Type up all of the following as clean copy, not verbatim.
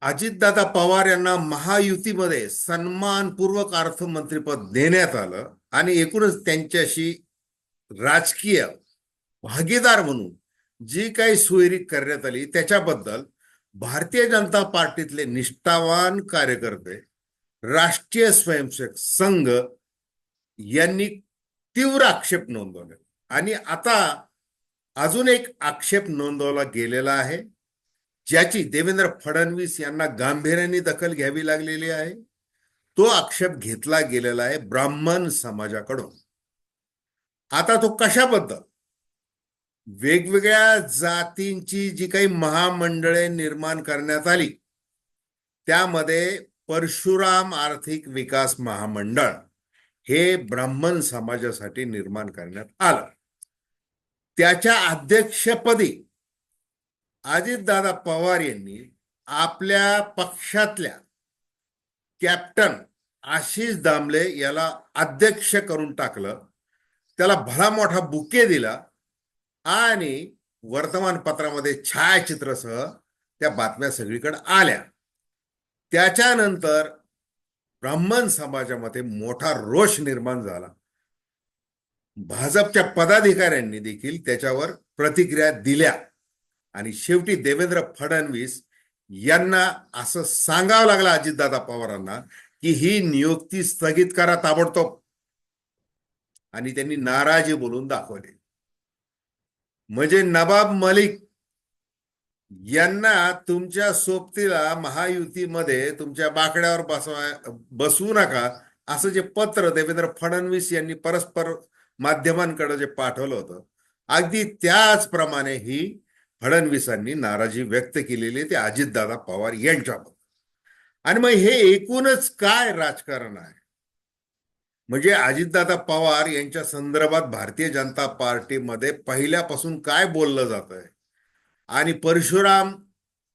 अजितदादा पवार यांना महायुतीमध्ये सन्मानपूर्वक अर्थमंत्रीपद देण्यात आलं आणि एकूणच त्यांच्याशी राजकीय भागीदार म्हणून जी काही सोयरी करण्यात आली त्याच्याबद्दल भारतीय जनता पार्टीतले निष्ठावान कार्यकर्ते राष्ट्रीय स्वयंसेवक संघ यांनी तीव्र आक्षेप नोंदवले आणि आता अजून एक आक्षेप नोंदवला गेलेला आहे, ज्याची देवेंद्र फडणवीस यांना गांभीर्याने दखल घ्यावी लागलेली आहे. तो आक्षेप घेतला गेलेला आहे ब्राह्मण समाजाकडून. आता तो कशाबद्दल? वेगवेगळ्या जातींची जी काही महामंडळे निर्माण करण्यात आली त्यामध्ये परशुराम आर्थिक विकास महामंडळ हे ब्राह्मण समाजासाठी निर्माण करण्यात आलं. त्याच्या अध्यक्षपदी अजितदादा पवार यांनी आपल्या पक्षातल्या कॅप्टन आशिष दामले याला अध्यक्ष करून टाकलं, त्याला भला मोठा बुके दिला आणि वर्तमानपत्रामध्ये छायाचित्रासह त्या बातम्या सगळीकडे आल्या. त्याच्यानंतर ब्राह्मण समाजामध्ये मोठा रोष निर्माण झाला. भाजपच्या पदाधिकाऱ्यांनी देखील त्याच्यावर प्रतिक्रिया दिल्या आणि शेवटी देवेंद्र फडणवीस यांना असं सांगावं लागलं अजितदादा पवारांना की ही नियुक्ती स्थगित करा ताबडतोब. आणि त्यांनी नाराजी बोलून दाखवली. म्हणजे नवाब मलिक यांना तुमच्या सोबतीला महायुतीमध्ये तुमच्या बाकड्यावर बसवू नका असं जे पत्र देवेंद्र फडणवीस यांनी परस्पर माध्यमांकडे जे पाठवलं होतं, अगदी त्याचप्रमाणे ही फडणवीसांनी नाराजी व्यक्त केलेली ते अजितदादा पवार यांच्याबद्दल. आणि मग हे एकूणच काय राजकारण आहे? म्हणजे अजितदादा पवार यांच्या संदर्भात भारतीय जनता पार्टीमध्ये पहिल्यापासून काय बोललं जात आहे आणि परशुराम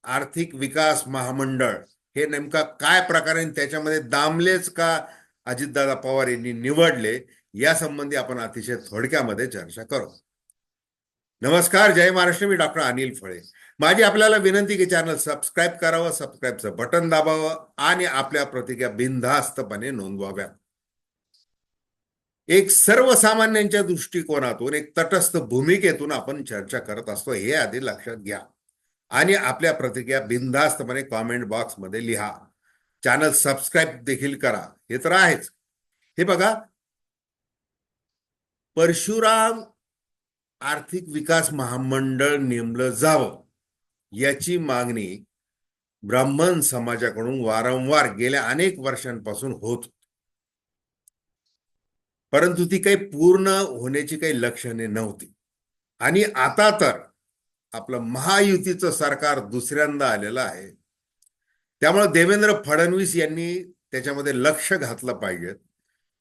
आर्थिक विकास महामंडळ हे नेमका काय प्रकारे, त्याच्यामध्ये दामलेच का अजितदादा पवार यांनी निवडले, या संबंधी आपण अतिशय थोडक्यामध्ये चर्चा करू. नमस्कार, जय महाराष्ट्र. मी डॉक्टर अनिल फळे. माझी आपल्याला विनंती की चॅनल सबस्क्राईब करावं, सबस्क्राईबचं बटन दाबावं आणि आपल्या प्रतिक्रिया बिनधास्तपणे नोंदवाव्या. एक सर्वसामान्यांच्या दृष्टिकोनातून, एक तटस्थ भूमिकेतून आपण चर्चा करत असतो, हे आधी लक्षात घ्या. आणि आपल्या प्रतिक्रिया बिनधास्तपणे कॉमेंट बॉक्समध्ये लिहा. चॅनल सबस्क्राईब देखील करा, हे तर आहेच. हे बघा, परशुराम आर्थिक विकास महामंडळ नेमलं जावं याची मागणी ब्राह्मण समाजाकडून वारंवार गेल्या अनेक वर्षांपासून होत, परंतु ती काही पूर्ण होण्याची काही लक्षणे नव्हती. आणि आता तर आपलं महायुतीचं सरकार दुसऱ्यांदा आलेलं आहे, त्यामुळे देवेंद्र फडणवीस यांनी त्याच्यामध्ये लक्ष घातलं पाहिजे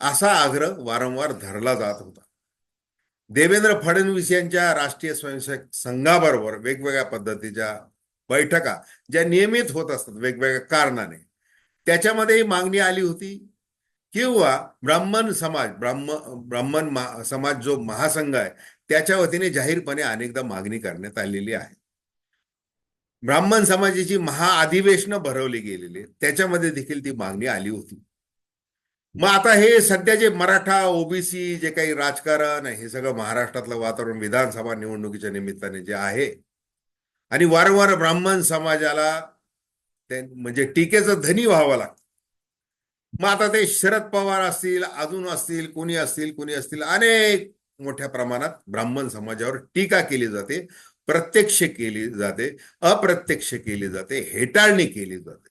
असा आग्रह वारंवार धरला जात होता. देवेंद्र फडणवीस यांच्या राष्ट्रीय स्वयंसेवक संघाबरोबर वेगवेगळ्या पद्धतीच्या बैठका ज्या नियमित होत असतात वेगवेगळ्या कारणाने, त्याच्यामध्ये मागणी आली होती किंवा ब्राह्मण समाज जो महासंघ आहे त्याच्या वतीने जाहीरपणे अनेकदा मागणी करण्यात आलेली आहे. ब्राह्मण समाजाची महाअधिवेशनं भरवली गेलेली, त्याच्यामध्ये देखील ती मागणी आली होती. मग आता हे सध्या जे मराठा ओबीसी जे काही राजकारण आहे, हे सगळं महाराष्ट्रातलं वातावरण विधानसभा निवडणुकीच्या निमित्ताने जे आहे आणि वारंवार ब्राह्मण समाजाला म्हणजे टीकेचं धनी व्हावं लागतं. मग आता ते शरद पवार असतील, अजून असतील, कोणी असतील, अनेक मोठ्या प्रमाणात ब्राह्मण समाजावर टीका केली जाते, प्रत्यक्ष केली जाते, अप्रत्यक्ष केली जाते, हेटाळणी केली जाते.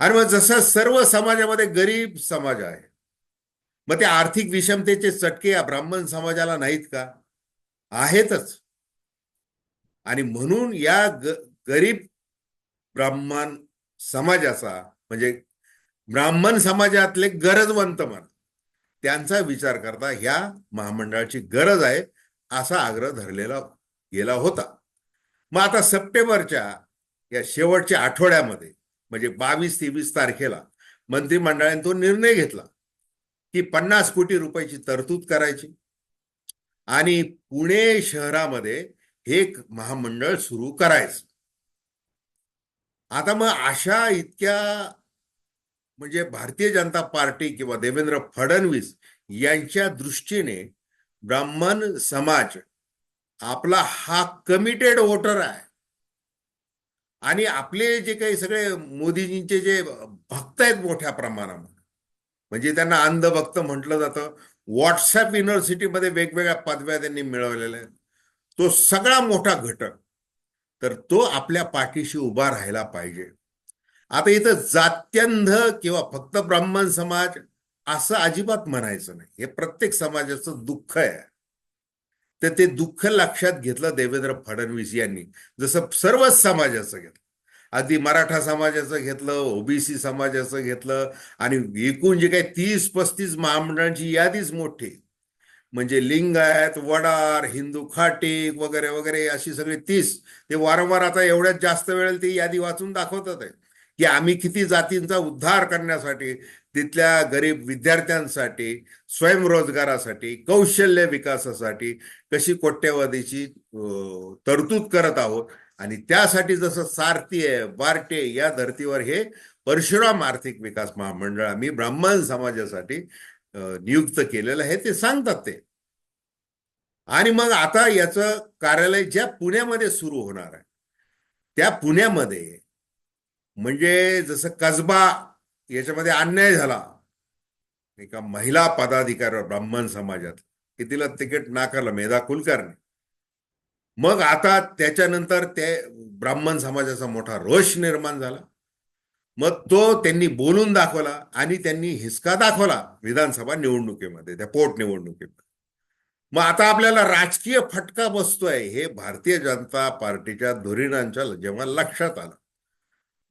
आणि मग जसं सर्व समाजामध्ये गरीब समाज आहे, मग ते आर्थिक विषमतेचे चटके या ब्राह्मण समाजाला नाहीत का? आहेतच. आणि म्हणून या गरीब ब्राह्मण समाजाचा, म्हणजे ब्राह्मण समाजातले गरजवंत मन, त्यांचा विचार करता ह्या महामंडळाची गरज आहे असा आग्रह धरलेला गेला होता. मग आता सप्टेंबरच्या या शेवटच्या आठवड्यामध्ये, म्हणजे 22-23 तारखेला मंत्रिमंडळाने तो निर्णय घेतला की 50 कोटी रुपयाची तरतूद करायची आणि पुणे शहरामध्ये हे महामंडळ सुरू करायचं. आता मग अशा इतक्या म्हणजे भारतीय जनता पार्टी किंवा देवेंद्र फडणवीस यांच्या दृष्टीने ब्राह्मण समाज आपला हा कमिटेड वोटर आहे. आणि आपले जे काही सगळे मोदीजींचे जे भक्त आहेत मोठ्या प्रमाणामध्ये, म्हणजे त्यांना अंधभक्त म्हटलं जातं. व्हॉट्सअप युनिव्हर्सिटीमध्ये वेगवेगळ्या पदव्या त्यांनी मिळवलेल्या आहेत. तो सगळा मोठा घटक, तर तो आपल्या पाठीशी उभा राहायला पाहिजे. आता इथं जात्यंध किंवा फक्त ब्राह्मण समाज असं अजिबात म्हणायचं नाही. हे प्रत्येक समाजाचं दुःख आहे. तर ते दुःख लक्षात घेतलं देवेंद्र फडणवीस यांनी, जसं सर्वच समाजाचं घेतलं. अगदी मराठा समाजाचं घेतलं, ओबीसी समाजाचं घेतलं, आणि एकूण जे काही 30-35 महामंडळांची यादीच मोठी, म्हणजे लिंगायत, वडार, हिंदू खाटीक वगैरे वगैरे अशी सगळी 30. ते वारंवार आता एवढ्यात जास्त वेळेला ती यादी वाचून दाखवतात आहे की आम्ही किती जातींचा उद्धार करण्यासाठी, तिथल्या गरीब विद्यार्थ्यांसाठी, स्वयंरोजगारासाठी, कौशल्य विकासासाठी कशी कोट्यवधीची तरतूद करत आहोत. आणि त्यासाठी जसं सारथी आहे, बार्टे या धर्तीवर हे परशुराम आर्थिक विकास महामंडळ आम्ही ब्राह्मण समाजासाठी नियुक्त केलेलं आहे, ते सांगतात ते. आणि मग आता याचं कार्यालय ज्या पुण्यामध्ये सुरू होणार आहे, त्या पुण्यामध्ये म्हणजे जसं कसबा याच्यामध्ये अन्याय झाला एका महिला पदाधिकारी ब्राह्मण समाजात, की तिला तिकीट नाकारलं मेधा कुलकर्णी. मग आता त्याच्यानंतर ते ब्राह्मण समाजाचा मोठा रोष निर्माण झाला. मग तो त्यांनी बोलून दाखवला आणि त्यांनी हिसका दाखवला विधानसभा निवडणुकीमध्ये, त्या पोटनिवडणुकीमध्ये. मग आता आपल्याला राजकीय फटका बसतोय हे भारतीय जनता पार्टीच्या धुरीणांच्या जेव्हा लक्षात आलं,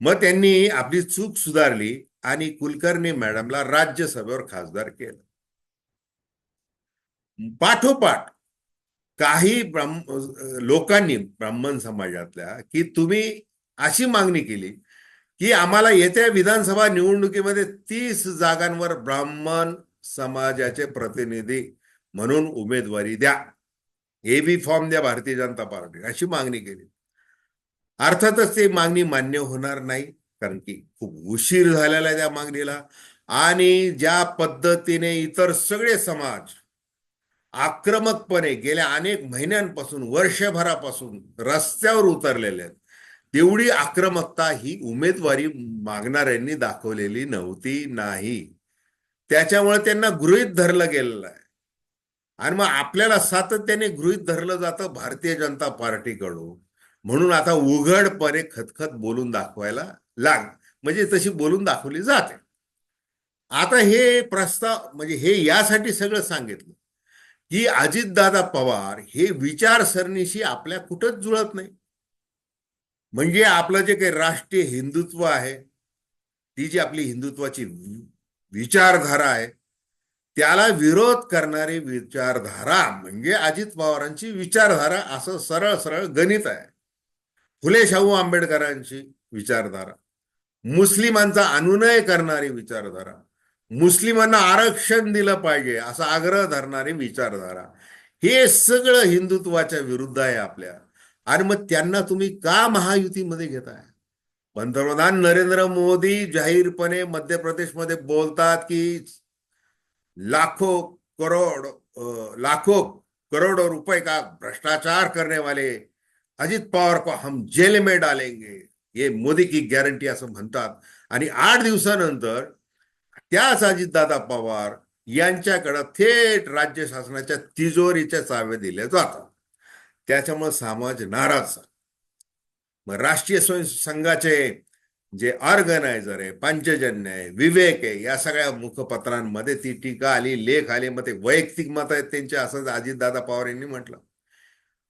मग त्यांनी आपली चूक सुधारली आणि कुलकर्णी मॅडमला राज्यसभेवर खासदार केलं. पाठोपाठ काही लोकांनी ब्राह्मण समाजातल्या की तुम्ही अशी मागणी केली की आम्हाला येत्या विधानसभा निवडणुकीमध्ये 30 जागांवर ब्राह्मण समाजाचे प्रतिनिधी म्हणून उमेदवारी द्या, एबी फॉर्म द्या भारतीय जनता पार्टी, अशी मागणी केली. अर्थातच ती मागणी मान्य होणार नाही, कारण की खूप उशीर झालेला आहे त्या मागणीला. आणि ज्या पद्धतीने इतर सगळे समाज आक्रमकपणे गेल्या अनेक महिन्यांपासून, वर्षभरापासून रस्त्यावर उतरलेले आहेत, तेवढी आक्रमकता ही उमेदवारी मागणाऱ्यांनी दाखवलेली नव्हती नाही. त्याच्यामुळे त्यांना गृहीत धरलं गेलेलं आहे. आणि मग आपल्याला सातत्याने गृहीत धरलं जातं भारतीय जनता पार्टीकडून. म्हणून आता उघडपणे खतखत बोलून दाखवायला म्हणजे तशी बोलून दाखवली जाते. आता हे प्रस्ताव म्हणजे हे यासाठी सगळं सांगितलं की अजितदादा पवार हे विचारसरणीशी आपल्या कुठंच जुळत नाही. म्हणजे आपलं जे काही राष्ट्रीय हिंदुत्व आहे, ती जी आपली हिंदुत्वाची विचारधारा आहे, त्याला विरोध करणारी विचारधारा म्हणजे अजित पवारांची विचारधारा, असं सरळ सरळ गणित आहे. फुले शाहू आंबेडकरांची विचारधारा, मुस्लिमांचा अनुनय करणारी विचारधारा, मुस्लिमांना आरक्षण दिलं पाहिजे असा आग्रह धरणारी विचारधारा, हे सगळं हिंदुत्वाच्या विरुद्ध आहे आपल्या. आणि मग त्यांना तुम्ही का महायुतीमध्ये घेताय? पंतप्रधान नरेंद्र मोदी जाहीरपणे मध्य प्रदेशमध्ये बोलतात की लाखों करोड़ लाखों करोड़ों रुपए का भ्रष्टाचार करने वाले अजित पवार को हम जेल में डालेंगे, ये मोदी की गॅरंटी असं म्हणतात. आणि 8 दिवसानंतर त्याच अजितदादा पवार यांच्याकडे थेट राज्य शासनाच्या तिजोरीच्या चाव्या दिल्या जातात. त्याच्यामुळे समाज नाराज. मग राष्ट्रीय स्वयं संघाचे जे ऑर्गनायझर आहे, पंचजन्य आहे, विवेक आहे, या सगळ्या मुखपत्रांमध्ये ती टीका आली, लेख आले. मग ते वैयक्तिक मत आहेत त्यांचे, असं अजितदादा पवार यांनी म्हटलं.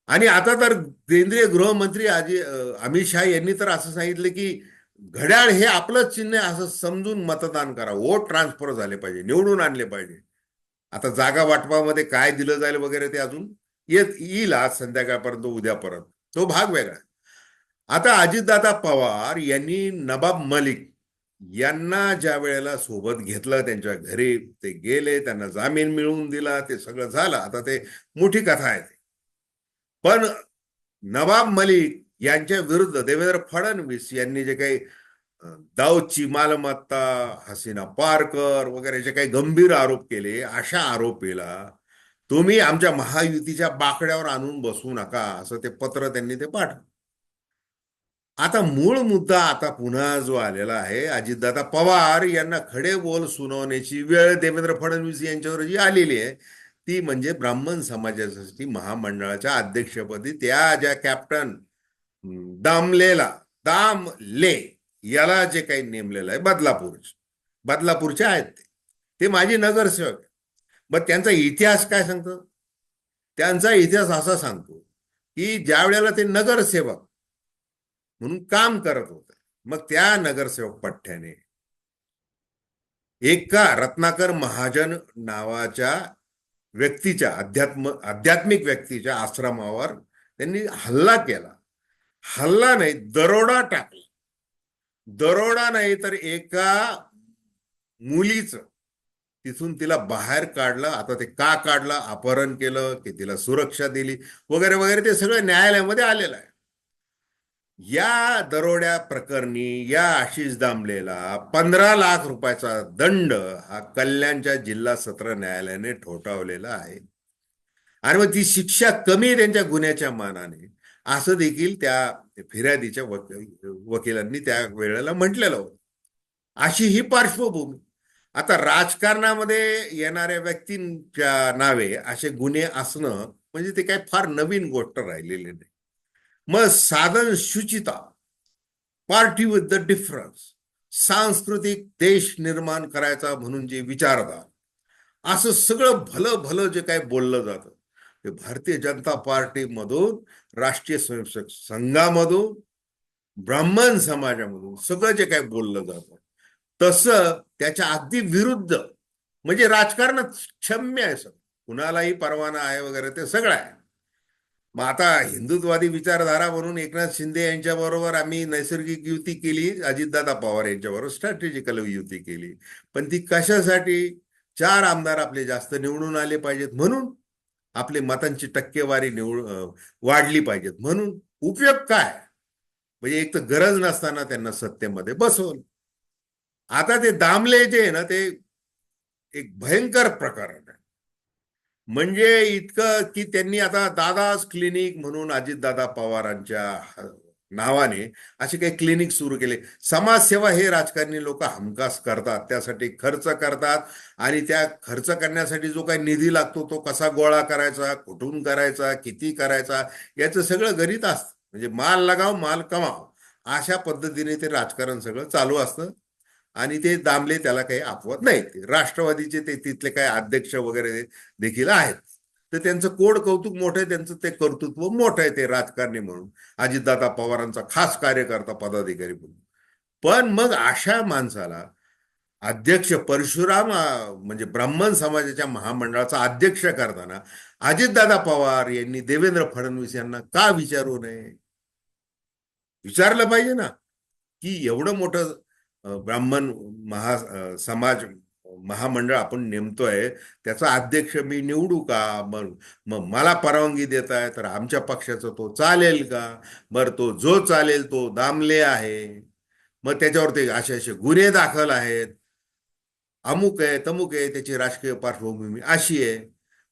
आणि आता तर केंद्रीय गृहमंत्री अमित शहा यांनी तर असं सांगितलं की घड्याळ हे आपलंच चिन्ह आहे असं समजून मतदान करा, वोट ट्रान्सफर झाले पाहिजे, निवडून आणले पाहिजे. आता जागा वाटपामध्ये काय दिलं जाईल वगैरे ते अजून येईल आज संध्याकाळपर्यंत, उद्यापर्यंत, तो भाग वेगळा. आता अजितदादा पवार यांनी नवाब मलिक यांना ज्या वेळेला सोबत घेतलं, त्यांच्या घरी ते गेले, त्यांना जामीन मिळवून दिला, ते सगळं झालं. आता ते मोठी कथा आहे. पण नवाब मलिक यांच्या विरुद्ध देवेंद्र फडणवीस यांनी जे काही दाऊदची मालमत्ता, हसीना पारकर वगैरे जे काही गंभीर आरोप केले, अशा आरोपीला तुम्ही आमच्या महायुतीच्या बाकड्यावर आणून बसवू नका, असं ते पत्र त्यांनी ते पाठवलं. आता मूळ मुद्दा आता पुन्हा जो आलेला आहे, अजितदादा पवार यांना खडे बोल सुनावण्याची वेळ देवेंद्र फडणवीस यांच्यावर जी आलेली आहे, ती म्हणजे ब्राह्मण समाजासाठी महामंडळाच्या अध्यक्षपदी त्या ज्या कॅप्टन दामलेला दामले याला जे काही नेमलेलं आहे, बदलापूरचे आहेत ते माझे नगरसेवक. मग त्यांचा इतिहास काय सांगतो? त्यांचा इतिहास असा सांगतो की ज्या वेळेला ते नगरसेवक म्हणून काम करत होते, मग त्या नगरसेवक पठ्ठ्याने एका रत्नाकर महाजन नावाच्या व्यक्तीच्या आध्यात्मिक व्यक्तीच्या आश्रमावर त्यांनी हल्ला केला. हल्ला नाही, दरोडा टाकला. दरोडा नाही तर एका मुलीचं तिथून तिला बाहेर काढलं. आता ते का काढलं, अपहरण केलं की तिला सुरक्षा दिली वगैरे वगैरे, ते सगळं न्यायालयामध्ये आलेलं आहे. या दरोड्या प्रकरणी या आशिष दामलेला 15 लाख रुपयाचा दंड हा कल्याणच्या जिल्हा सत्र न्यायालयाने ठोठावलेला आहे. आणि मग ती शिक्षा कमी त्यांच्या गुन्ह्याच्या मानाने, असं देखील त्या फिर्यादीच्या वकिलांनी त्या वेळेला म्हटलेलं होतं. अशी ही पार्श्वभूमी. आता राजकारणामध्ये येणाऱ्या व्यक्तींच्या नावे असे गुन्हे असणं म्हणजे ते काही फार नवीन गोष्ट राहिलेली नाही. मग साधन शुचिता, पार्टी विथ द डिफरन्स, सांस्कृतिक देश निर्माण करायचा म्हणून जे विचारतात, असं सगळं भलं भलं जे काही बोललं जातं ते भारतीय जनता पार्टीमधून, राष्ट्रीय स्वयंसेवक संघामधून, ब्राह्मण समाजामधून सगळं जे काही बोललं जातं तसं त्याच्या अगदी विरुद्ध, म्हणजे राजकारणात क्षम्य आहे, सगळं कुणालाही परवाना आहे वगैरे ते सगळं आहे. मग आता हिंदुत्ववादी विचारधारा म्हणून एकनाथ शिंदे यांच्या बरोबर आम्ही नैसर्गिक युती केली, अजितदादा पवार यांच्याबरोबर स्ट्रॅटेजिकल युती केली. पण ती कशासाठी? 4 आमदार आपले जास्त निवडून आले पाहिजेत म्हणून, आपले मतांची टक्केवारी वाढली पाहिजेत म्हणून. उपयोग काय? म्हणजे एक तर गरज नसताना त्यांना सत्तेमध्ये बसवलं. आता ते दामले जे आहे ना, ते एक भयंकर प्रकरण आहे. म्हणजे इतकं की त्यांनी आता दादाज क्लिनिक म्हणून अजितदादा पवारांच्या नावाने असे काही क्लिनिक सुरू केले. समाजसेवा हे राजकारणी लोक हमखास करतात, त्यासाठी खर्च करतात. आणि त्या खर्च करण्यासाठी जो काही निधी लागतो तो कसा गोळा करायचा, कुठून करायचा, किती करायचा, याचं सगळं गणित असतं. म्हणजे माल लगाव माल कमाव, अशा पद्धतीने ते राजकारण सगळं चालू असतं. आणि ते दामले त्याला काही अपवाद नाहीत. राष्ट्रवादीचे ते तिथले काही अध्यक्ष वगैरे देखील आहेत, तर त्यांचं कोड कौतुक मोठं आहे, त्यांचं ते कर्तृत्व मोठं आहे, ते राजकारणी म्हणून, अजितदादा पवारांचा खास कार्यकर्ता पदाधिकारी म्हणून. पण मग अशा माणसाला अध्यक्ष परशुराम म्हणजे ब्राह्मण समाजाच्या महामंडळाचा अध्यक्ष करताना अजितदादा पवार यांनी देवेंद्र फडणवीस यांना का विचारू नये? विचारलं पाहिजे ना, की एवढं मोठं ब्राह्मण समाज महामंडळ आपण नेमतोय, त्याचा अध्यक्ष मी निवडू का? मग मला परवानगी देताय तर आमच्या पक्षाचा तो चालेल का? बरं, तो जो चालेल तो दामले आहे, मग त्याच्यावर ते असे असे गुन्हे दाखल आहेत, अमुक आहे तमुक आहे, त्याची राजकीय पार्श्वभूमी अशी आहे.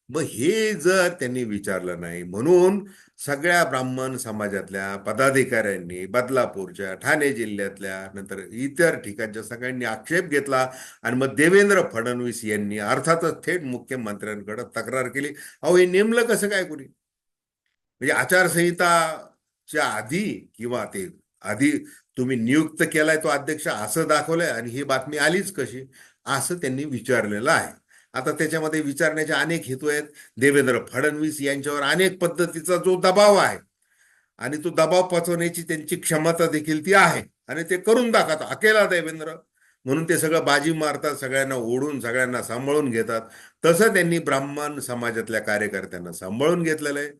मग हे जर त्यांनी विचारलं नाही, म्हणून सगळ्या ब्राह्मण समाजातल्या पदाधिकाऱ्यांनी, बदलापूरच्या, ठाणे जिल्ह्यातल्या, नंतर इतर ठिकाणच्या सगळ्यांनी आक्षेप घेतला. आणि मग देवेंद्र फडणवीस यांनी अर्थातच थेट मुख्यमंत्र्यांकडे तक्रार केली. अहो, हे नेमलं कसं काय कोणी? म्हणजे आचारसंहिताच्या आधी किंवा ते आधी तुम्ही नियुक्त केलाय तो अध्यक्ष असं दाखवलंय, आणि ही बातमी आलीच कशी, असं त्यांनी विचारलेलं आहे. आता त्याच्यामध्ये विचारण्याचे अनेक हेतू आहेत. देवेंद्र फडणवीस यांच्यावर अनेक पद्धतीचा जो दबाव आहे, आणि तो दबाव पचवण्याची त्यांची क्षमता देखील ती आहे, आणि ते करून दाखवतात. अकेला देवेंद्र म्हणून ते सगळं बाजी मारतात, सगळ्यांना ओढून सगळ्यांना सांभाळून घेतात. तसं त्यांनी ब्राह्मण समाजातल्या कार्यकर्त्यांना सांभाळून घेतलेलं आहे,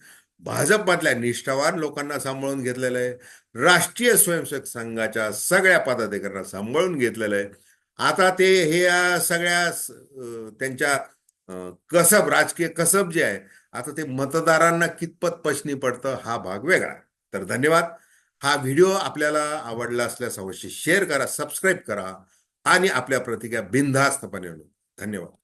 भाजपमधल्या निष्ठावान लोकांना सांभाळून घेतलेलं आहे, राष्ट्रीय स्वयंसेवक संघाच्या सगळ्या पदाधिकाऱ्यांना सांभाळून घेतलेलं आहे. आता ते हे सगळ्या त्यांच्या कसब, राजकीय कसब जे आहे, आता ते मतदारांना कितपत पचनी पडतं हा भाग वेगळा. तर धन्यवाद. हा व्हिडिओ आपल्याला आवडला असल्यास अवश्य शेअर करा, सबस्क्राईब करा आणि आपल्या प्रतिक्रिया बिनधास्तपणे नोंदवा. धन्यवाद.